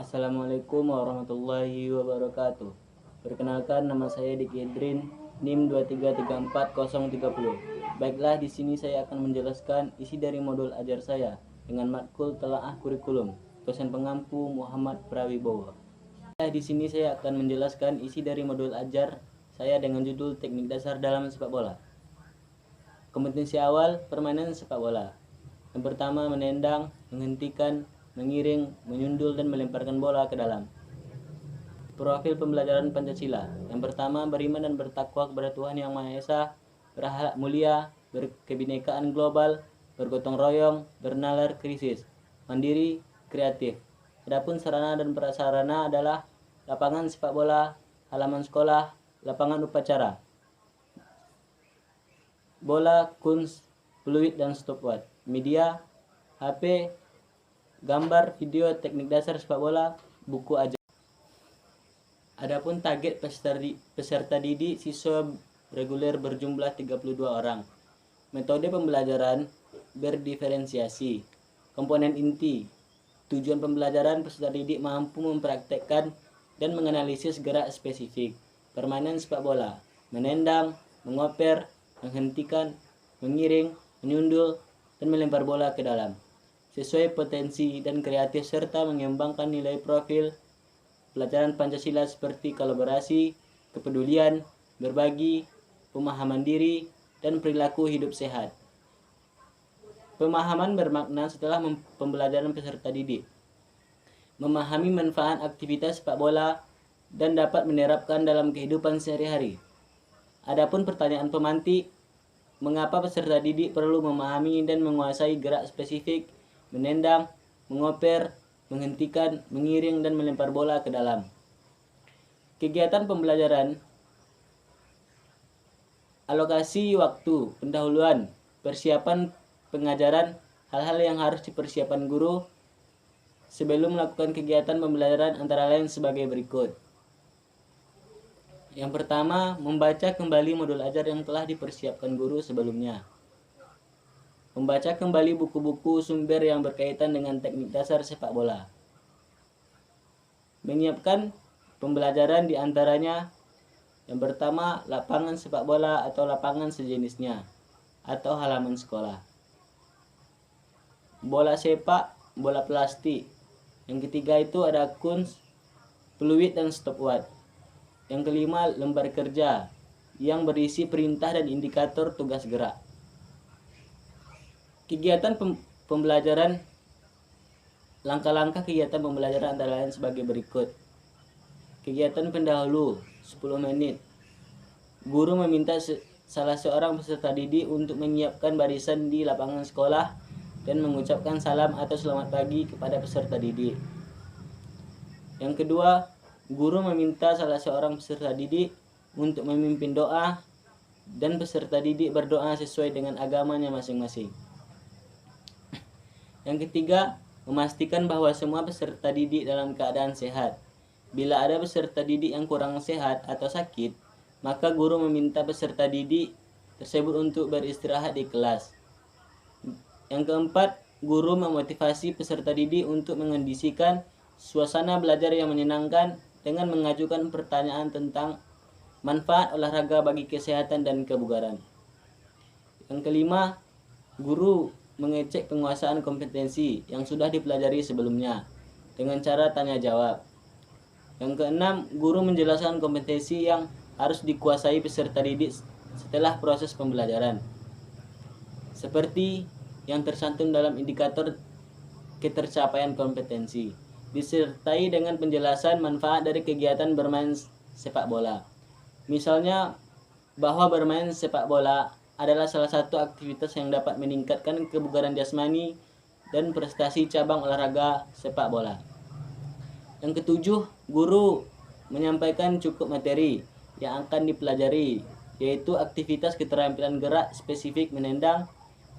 Assalamualaikum warahmatullahi wabarakatuh. Perkenalkan, nama saya Dik Edrin, NIM 2334030. Baiklah, di sini saya akan menjelaskan isi dari modul ajar saya dengan matkul telaah kurikulum. Dosen pengampu Muhammad Prawibowo. Di sini saya akan menjelaskan isi dari modul ajar saya dengan judul Teknik Dasar dalam Sepak Bola. Kompetensi awal permainan sepak bola. Yang pertama, menendang, menghentikan, mengiring, menyundul, dan melemparkan bola ke dalam. Profil pembelajaran Pancasila. Yang pertama, beriman dan bertakwa kepada Tuhan Yang Maha Esa, berakhlak mulia, berkebinekaan global, bergotong royong, bernalar krisis, mandiri, kreatif. Adapun sarana dan prasarana adalah lapangan sepak bola, halaman sekolah, lapangan upacara, bola, kuns, peluit, dan stopwatch. Media, HP, gambar, video, teknik dasar sepak bola, buku ajar. Adapun target peserta didik siswa reguler berjumlah 32 orang. Metode pembelajaran berdiferensiasi. Komponen inti. Tujuan pembelajaran peserta didik mampu mempraktekkan dan menganalisis gerak spesifik permainan sepak bola, menendang, mengoper, menghentikan, mengiring, menyundul, dan melempar bola ke dalam, sesuai potensi dan kreatif, serta mengembangkan nilai profil pelajaran Pancasila seperti kolaborasi, kepedulian, berbagi, pemahaman diri, dan perilaku hidup sehat. Pemahaman bermakna setelah pembelajaran peserta didik memahami manfaat aktivitas sepak bola dan dapat menerapkan dalam kehidupan sehari-hari. Adapun pertanyaan pemantik, mengapa peserta didik perlu memahami dan menguasai gerak spesifik, menendang, mengoper, menghentikan, mengiring, dan melempar bola ke dalam. Kegiatan pembelajaran, alokasi waktu, pendahuluan, persiapan pengajaran, hal-hal yang harus dipersiapkan guru sebelum melakukan kegiatan pembelajaran antara lain sebagai berikut. Yang pertama, membaca kembali modul ajar yang telah dipersiapkan guru sebelumnya. Membaca kembali buku-buku sumber yang berkaitan dengan teknik dasar sepak bola. Menyiapkan pembelajaran di antaranya yang pertama, lapangan sepak bola atau lapangan sejenisnya atau halaman sekolah. Bola sepak, bola plastik. Yang ketiga itu ada kuns, peluit, dan stopwatch. Yang kelima, lembar kerja yang berisi perintah dan indikator tugas gerak. Kegiatan pembelajaran, langkah-langkah kegiatan pembelajaran antara lain sebagai berikut. Kegiatan pendahulu 10 menit. Guru meminta salah seorang peserta didik untuk menyiapkan barisan di lapangan sekolah dan mengucapkan salam atau selamat pagi kepada peserta didik. Yang kedua, guru meminta salah seorang peserta didik untuk memimpin doa dan peserta didik berdoa sesuai dengan agamanya masing-masing. Yang ketiga, memastikan bahwa semua peserta didik dalam keadaan sehat. Bila ada peserta didik yang kurang sehat atau sakit, maka guru meminta peserta didik tersebut untuk beristirahat di kelas. Yang keempat, guru memotivasi peserta didik untuk mengondisikan suasana belajar yang menyenangkan dengan mengajukan pertanyaan tentang manfaat olahraga bagi kesehatan dan kebugaran. Yang kelima, guru mengecek penguasaan kompetensi yang sudah dipelajari sebelumnya dengan cara tanya jawab. Yang keenam, guru menjelaskan kompetensi yang harus dikuasai peserta didik setelah proses pembelajaran, seperti yang tercantum dalam indikator ketercapaian kompetensi, disertai dengan penjelasan manfaat dari kegiatan bermain sepak bola. Misalnya, bahwa bermain sepak bola adalah salah satu aktivitas yang dapat meningkatkan kebugaran jasmani dan prestasi cabang olahraga sepak bola. Yang ketujuh, guru menyampaikan cukup materi yang akan dipelajari, yaitu aktivitas keterampilan gerak spesifik menendang,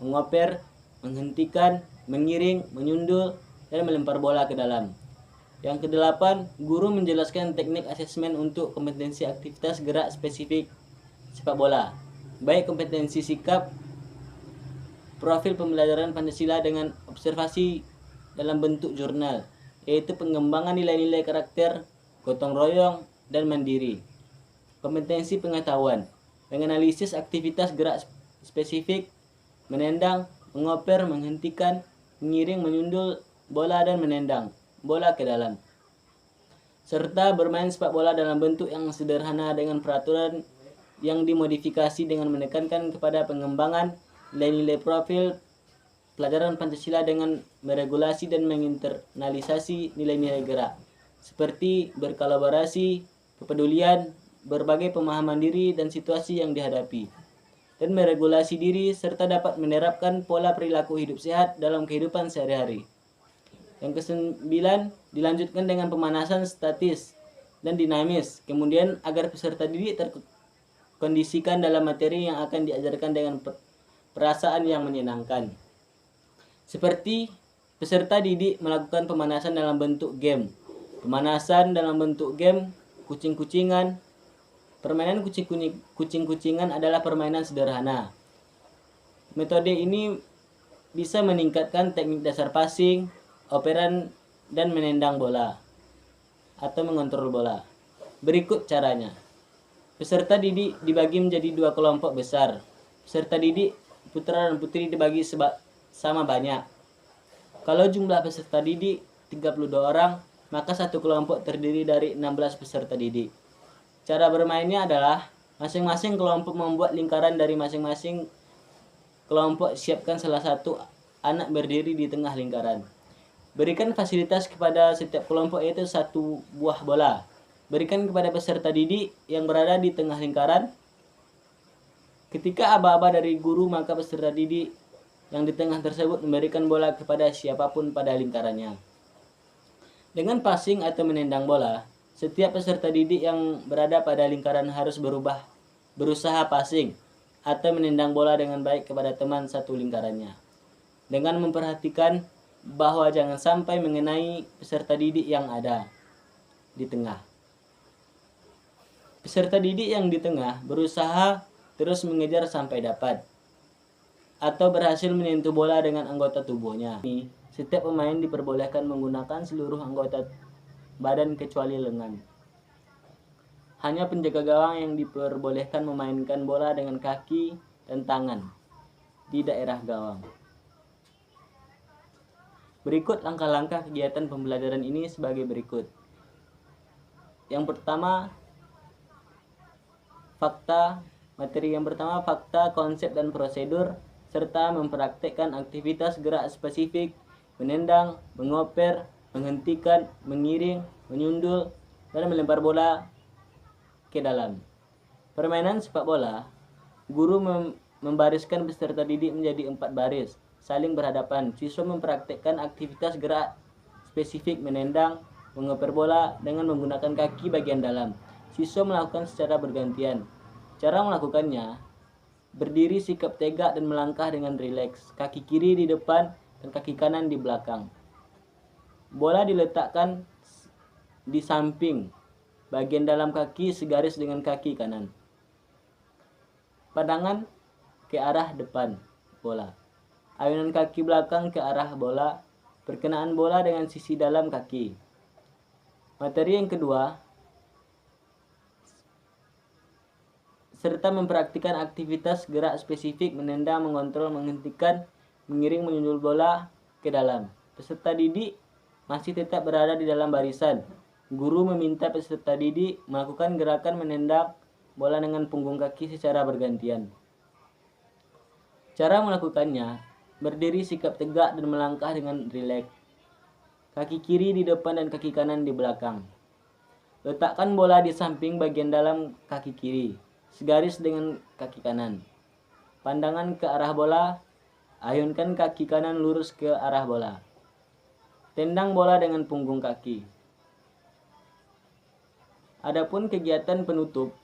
mengoper, menghentikan, mengiring, menyundul, dan melempar bola ke dalam. Yang kedelapan, guru menjelaskan teknik asesmen untuk kompetensi aktivitas gerak spesifik sepak bola, baik kompetensi sikap, profil pembelajaran Pancasila dengan observasi dalam bentuk jurnal yaitu pengembangan nilai-nilai karakter, gotong royong, dan mandiri. Kompetensi pengetahuan, menganalisis aktivitas gerak spesifik, menendang, mengoper, menghentikan, mengiring, menyundul bola dan menendang bola ke dalam. Serta bermain sepak bola dalam bentuk yang sederhana dengan peraturan yang dimodifikasi dengan menekankan kepada pengembangan nilai-nilai profil pelajaran Pancasila dengan meregulasi dan menginternalisasi nilai-nilai gerak seperti berkolaborasi, kepedulian, berbagai pemahaman diri dan situasi yang dihadapi, dan meregulasi diri serta dapat menerapkan pola perilaku hidup sehat dalam kehidupan sehari-hari. Yang kesembilan, dilanjutkan dengan pemanasan statis dan dinamis, kemudian agar peserta didik terkondisikan dalam materi yang akan diajarkan dengan perasaan yang menyenangkan. Seperti peserta didik melakukan pemanasan dalam bentuk game. Pemanasan dalam bentuk game kucing-kucingan. Permainan kucing-kucingan adalah permainan sederhana. Metode ini bisa meningkatkan teknik dasar passing, operan, dan menendang bola atau mengontrol bola. Berikut caranya. Peserta didik dibagi menjadi 2 kelompok besar. Peserta didik putra dan putri dibagi sama banyak. Kalau jumlah peserta didik 32 orang, maka satu kelompok terdiri dari 16 peserta didik. Cara bermainnya adalah masing-masing kelompok membuat lingkaran dari masing-masing kelompok. Siapkan salah satu anak berdiri di tengah lingkaran. Berikan fasilitas kepada setiap kelompok, yaitu 1 buah bola. Berikan kepada peserta didik yang berada di tengah lingkaran. Ketika aba-aba dari guru, maka peserta didik yang di tengah tersebut memberikan bola kepada siapapun pada lingkarannya. Dengan passing atau menendang bola, setiap peserta didik yang berada pada lingkaran harus berusaha passing atau menendang bola dengan baik kepada teman satu lingkarannya, dengan memperhatikan bahwa jangan sampai mengenai peserta didik yang ada di tengah. Peserta didik yang di tengah berusaha terus mengejar sampai dapat atau berhasil menyentuh bola dengan anggota tubuhnya. Setiap pemain diperbolehkan menggunakan seluruh anggota badan kecuali lengan. Hanya penjaga gawang yang diperbolehkan memainkan bola dengan kaki dan tangan di daerah gawang. Berikut langkah-langkah kegiatan pembelajaran ini sebagai berikut. Yang pertama, materi yang pertama fakta, konsep, dan prosedur, serta mempraktekkan aktivitas gerak spesifik, menendang, mengoper, menghentikan, mengiring, menyundul, dan melempar bola ke dalam. Permainan sepak bola, guru membariskan peserta didik menjadi 4 baris, saling berhadapan. Siswa mempraktekkan aktivitas gerak spesifik, menendang, mengoper bola dengan menggunakan kaki bagian dalam. Siswa melakukan secara bergantian. Cara melakukannya: berdiri sikap tegak dan melangkah dengan rileks, kaki kiri di depan dan kaki kanan di belakang. Bola diletakkan di samping bagian dalam kaki segaris dengan kaki kanan. Pandangan ke arah depan bola. Ayunan kaki belakang ke arah bola. Perkenaan bola dengan sisi dalam kaki. Materi yang kedua, serta mempraktikkan aktivitas gerak spesifik, menendang, mengontrol, menghentikan, mengiring, menyundul bola ke dalam. Peserta didik masih tetap berada di dalam barisan. Guru meminta peserta didik melakukan gerakan menendang bola dengan punggung kaki secara bergantian. Cara melakukannya: berdiri sikap tegak dan melangkah dengan rileks. Kaki kiri di depan dan kaki kanan di belakang. Letakkan bola di samping bagian dalam kaki kiri, segaris dengan kaki kanan. Pandangan ke arah bola, ayunkan kaki kanan lurus ke arah bola. Tendang bola dengan punggung kaki. Adapun kegiatan penutup,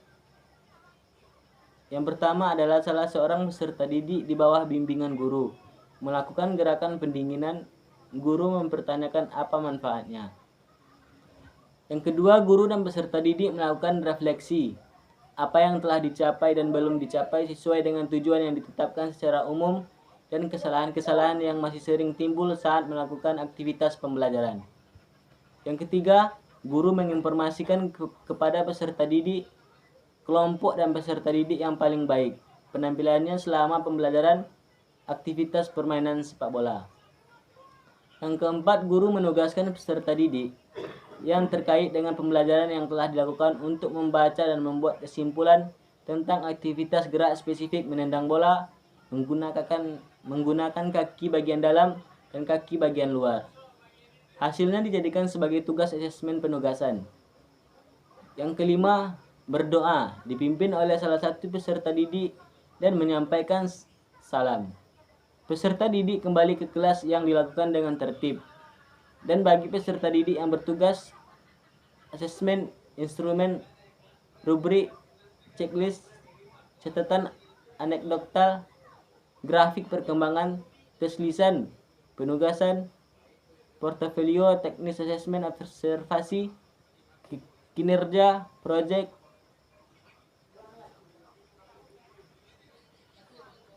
yang pertama adalah salah seorang peserta didik di bawah bimbingan guru melakukan gerakan pendinginan. Guru mempertanyakan apa manfaatnya. Yang kedua, guru dan peserta didik melakukan refleksi apa yang telah dicapai dan belum dicapai sesuai dengan tujuan yang ditetapkan secara umum, dan kesalahan-kesalahan yang masih sering timbul saat melakukan aktivitas pembelajaran. Yang ketiga, guru menginformasikan kepada peserta didik, kelompok dan peserta didik yang paling baik penampilannya selama pembelajaran aktivitas permainan sepak bola. Yang keempat, guru menugaskan peserta didik yang terkait dengan pembelajaran yang telah dilakukan untuk membaca dan membuat kesimpulan tentang aktivitas gerak spesifik menendang bola menggunakan kaki bagian dalam dan kaki bagian luar. Hasilnya dijadikan sebagai tugas asesmen penugasan. Yang kelima, berdoa dipimpin oleh salah satu peserta didik dan menyampaikan salam. Peserta didik kembali ke kelas yang dilakukan dengan tertib. Dan bagi peserta didik yang bertugas, asesmen, instrumen, rubrik, checklist, catatan anekdotal, grafik perkembangan, tes lisan, penugasan, portofolio, teknis asesmen, observasi, kinerja, proyek,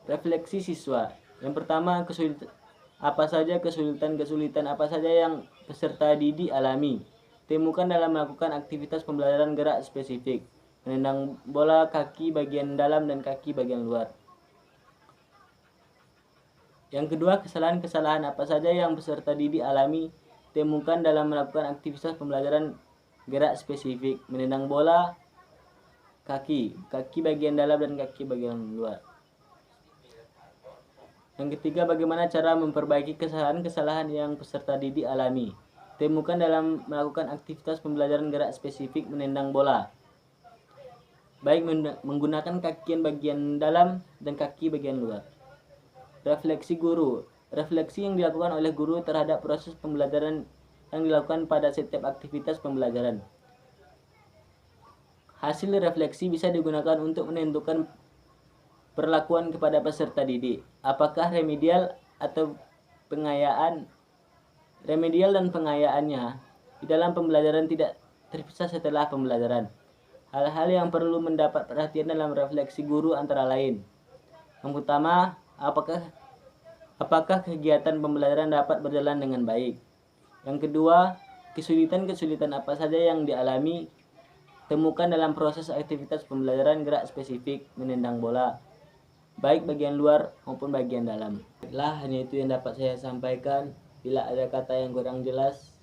refleksi siswa. Yang pertama, kesulitan apa saja yang peserta didik alami. Temukan dalam melakukan aktivitas pembelajaran gerak spesifik, menendang bola, kaki bagian dalam dan kaki bagian luar. Yang kedua, kesalahan-kesalahan apa saja yang peserta didik alami. Temukan dalam melakukan aktivitas pembelajaran gerak spesifik, menendang bola, kaki bagian dalam dan kaki bagian luar. Yang ketiga, bagaimana cara memperbaiki kesalahan-kesalahan yang peserta didik alami. Temukan dalam melakukan aktivitas pembelajaran gerak spesifik menendang bola, baik menggunakan kaki bagian dalam dan kaki bagian luar. Refleksi guru. Refleksi yang dilakukan oleh guru terhadap proses pembelajaran yang dilakukan pada setiap aktivitas pembelajaran. Hasil refleksi bisa digunakan untuk menentukan perlakuan kepada peserta didik. Apakah remedial atau pengayaan? Remedial dan pengayaannya di dalam pembelajaran tidak terpisah setelah pembelajaran. Hal-hal yang perlu mendapat perhatian dalam refleksi guru antara lain. Yang pertama, apakah kegiatan pembelajaran dapat berjalan dengan baik? Yang kedua, kesulitan-kesulitan apa saja yang dialami. Temukan dalam proses aktivitas pembelajaran gerak spesifik menendang bola, baik bagian luar maupun bagian dalam. Baiklah, hanya itu yang dapat saya sampaikan. Bila ada kata yang kurang jelas,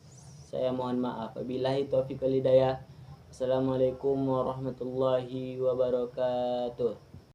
saya mohon maaf. Wabillahi taufiq wal hidayah. Assalamualaikum warahmatullahi wabarakatuh.